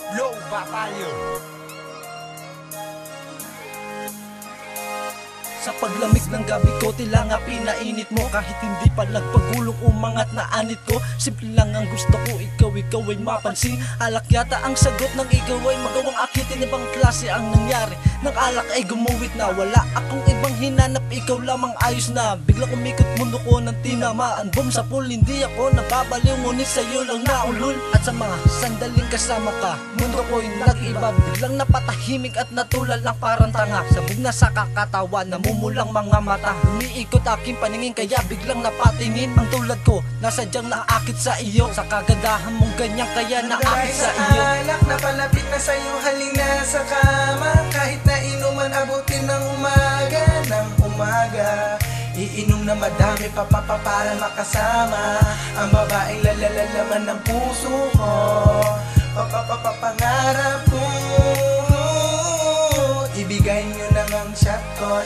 Flow Batalyo. Sa paglamig ng gabi ko, tila nga pinainit mo. Kahit hindi pa nagpagulong umangat na anit ko. Simple lang ang gusto ko, ikaw ay mapansin. Alak yata ang sagot ng ikaw ay magawang akitin. Ibang klase ang nangyari, ng alak ay gumuwit na. Wala akong ibang hinanap, ikaw lamang ayos na. Biglang umikot mundo ko ng tinamaan. Boom sa pool, hindi ako nababaliw, ngunit sa'yo lang naulol. At sa mga sandaling kasama ka, mundo ko'y nag-iba. Biglang napatahimik at natulal lang parang tanga. Sabog na sa kakatawa, namumulang mga mata. Umiikot aking paningin, kaya biglang napatingin. Ang tulad ko, nasadyang naakit sa iyo. Sa kagandahan mong ganyan, kaya naakit sa iyo. Alak na palapit na sa'yo, halina sa kama. Kahit na inuman, abutin ng umaga. Ng umaga iinom na madami pa para makasama ang babaeng lalalalaman ng puso ko. Pangarap ko, ibigay nyo lang ang shot ko.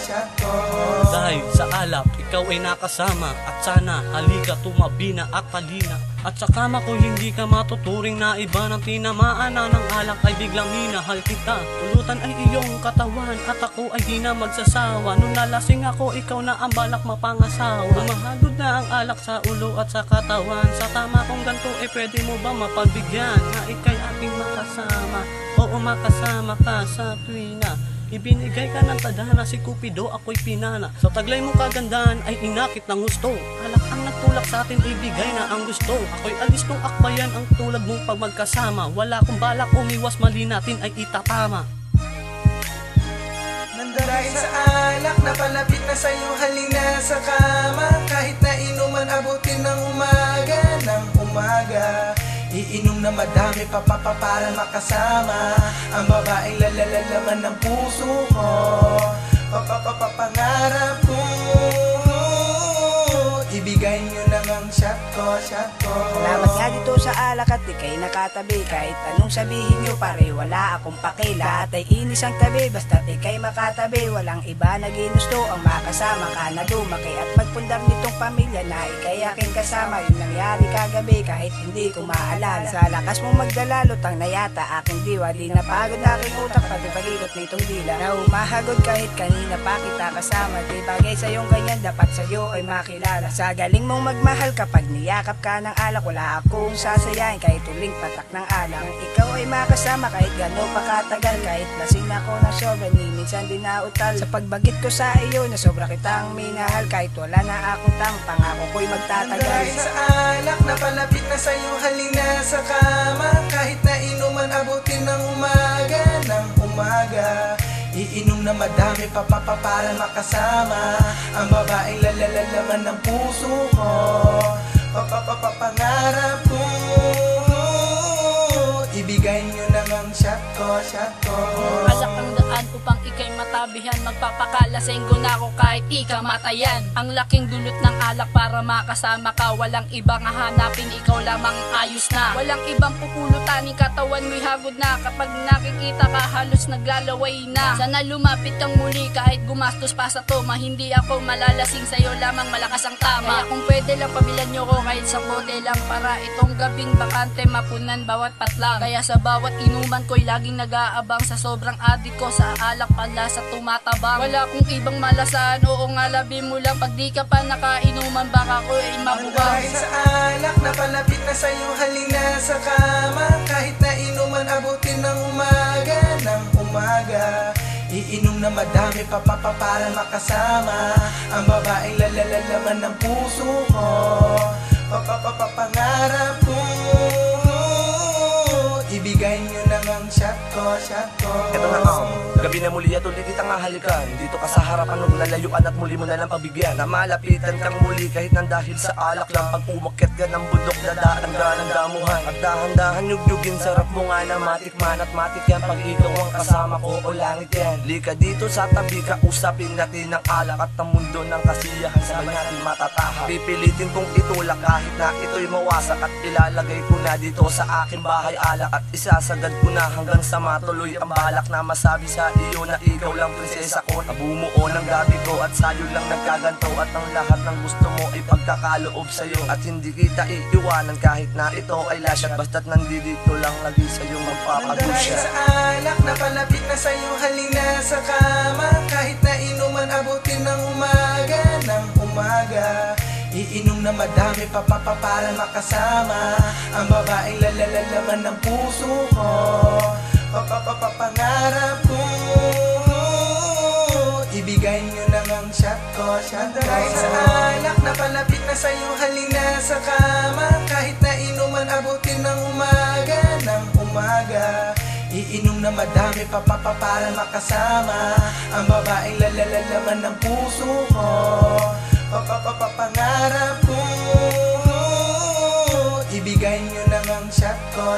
Dahil sa alak, ikaw ay nakasama. At sana halika, tumabi na at halina. At sa kama ko hindi ka matuturing na iba. Ng tinamaan na ng alak ay biglang minahal kita. Pulutan ay iyong katawan at ako ay di na magsasawa. Nung nalasing ako, ikaw na ang balak mapangasawa. Mahagod na ang alak sa ulo at sa katawan. Sa tama kong ganito, pwede mo ba mapagbigyan na ikay aking makasama? Oo, makasama ka sa tuwina. Ibinigay ka ng tadhana, si Cupido ako'y pinana. Sa taglay mong kagandahan ay inakit ng gusto. Alak ang nagtulak sa atin, ibigay na ang gusto. Ako'y alis nung akbayan ang tulad mong pag magkasama. Wala kong balak umiwas, mali natin ay itatama. Dahil sa alak na palapit na sa'yo, halina sa kama. Kahit na inuman, abutin ng umaga. Ng umaga iinom na madami pa para makasama ang babaeng lalalalaman ng puso ko. Pangarap ko, ibigay nyo lang ang shot ko. Salamat nga dito sa alak at di kayo nakatabi. Kahit anong sabihin nyo pare, wala akong pakila. At ay inis ang tabi, basta't ikay makatabi. Walang iba na ginusto ang makasama ka na dumaki at magpundar nitong pamilya na ikay aking kasama. Yung nangyari kagabi kahit hindi ko maalala. Sa lakas mong magdala, lutang na yata aking diwa. Di napagod aking utak pati pag-ikot nitong dila. Na umahagod kahit kanina pa kita kasama. Di bagay sa'yong ganyan, dapat sa'yo ay makilala. Sa galing mong magmahal kapag niyakap ka ng alak, wala akong sasayain kahit tuling patak ng alak. Ikaw ay makasama kahit gano'n pa katagal. Kahit lasing ako na sobra, ni minsan din nautal. Sa pagbagit ko sa iyo na sobra kitang minahal. Kahit wala na akong pangako ko'y magtatagal. Dahil sa alak na palapit na sa'yo, halina sa kama. Kahit na inuman, abutin ng umaga. Ng umaga iinom na madami pa para makasama ang babaeng lalalalaman ng puso ko. Pangarap ko, ibigay nyo lang ang shot ko. Alak ang daan upang ikay matabihan. Magpapakalasenggo na ako kahit ikamatayan. Ang laking dulot ng alak para makasama ka. Walang ibang hahanapin, ikaw lamang ayos na. Walang ibang pupulutan, katawan mo'y hagod na. Kapag nakikita ka halos naglalaway na. Sana lumapit kang muli kahit gumastos pa sa toma. Hindi ako malalasing, sa'yo lamang malakas ang tama. Kaya kung pwede lang pabilan nyo ko kahit sa bote lang. Para itong gabing bakante mapunan bawat patlang. Kaya sa bawat inuman ko'y laging nag-aabang. Sa sobrang adik ko sa alak pala sa tumatabang. Wala kong ibang malasan, oo nga labi mo lang. Pag di ka pa nakainuman baka ko ay mabubang. Dahil sa alak na palapit na sa'yo, halina sa kama. Kahit na inuman, abutin ng umaga. Ng umaga iinom na madami pa para makasama ang babaeng lalalalaman ng puso ko. Pangarap ko, ibigay nyo lang ang shot ko. Eto na ako, gabi na muli at ulit kitang hahalikan. Dito ka sa harapan mo, nalayuan at muli mo na lang pabigyan. Na malapitan kang muli kahit nang dahil sa alak lang. Pag umakyat ka ng bundok, dadaan ka ng damuhan. At dahan-dahan yugyugin, sarap mo nga na matikman at matik yan. Pag ikaw ang kasama ko o langit yan. Lika dito sa tabi ka, usapin natin ang alak at ang mundo ng kasiyahan. Sabay natin matatahan. Pipilitin kong itulak kahit na ito'y mawasak. At ilalagay ko na dito sa aking bahay alak. At isasagad ko na hanggang sa matuloy ang balak na masabi sa iyo na ikaw lang prinsesa ko. Nabumuo ng gabi ko at sa'yo lang nagkaganto. At ang lahat ng gusto mo ay pagkakaloob sa'yo. At hindi kita iiwanan kahit na ito ay lasyat. Basta't nandito lang lagi sa'yo magpapagusya. Dahil sa alak na palapit na sa'yo, halina sa kama. Kahit na inuman abutin ng umaga. Iinom na madami para makasama ang babaeng lalalalaman ng puso ko. Pangarap ko, ibigay nyo na ang shot ko. Dahil sa alak na palapit na sa'yo, halina sa kama. Kahit na inuman abutin ng umaga. Iinom na madami para makasama ang babaeng lalalalaman ng puso ko. Pangarap ko, ibigay nyo na ang shot ko.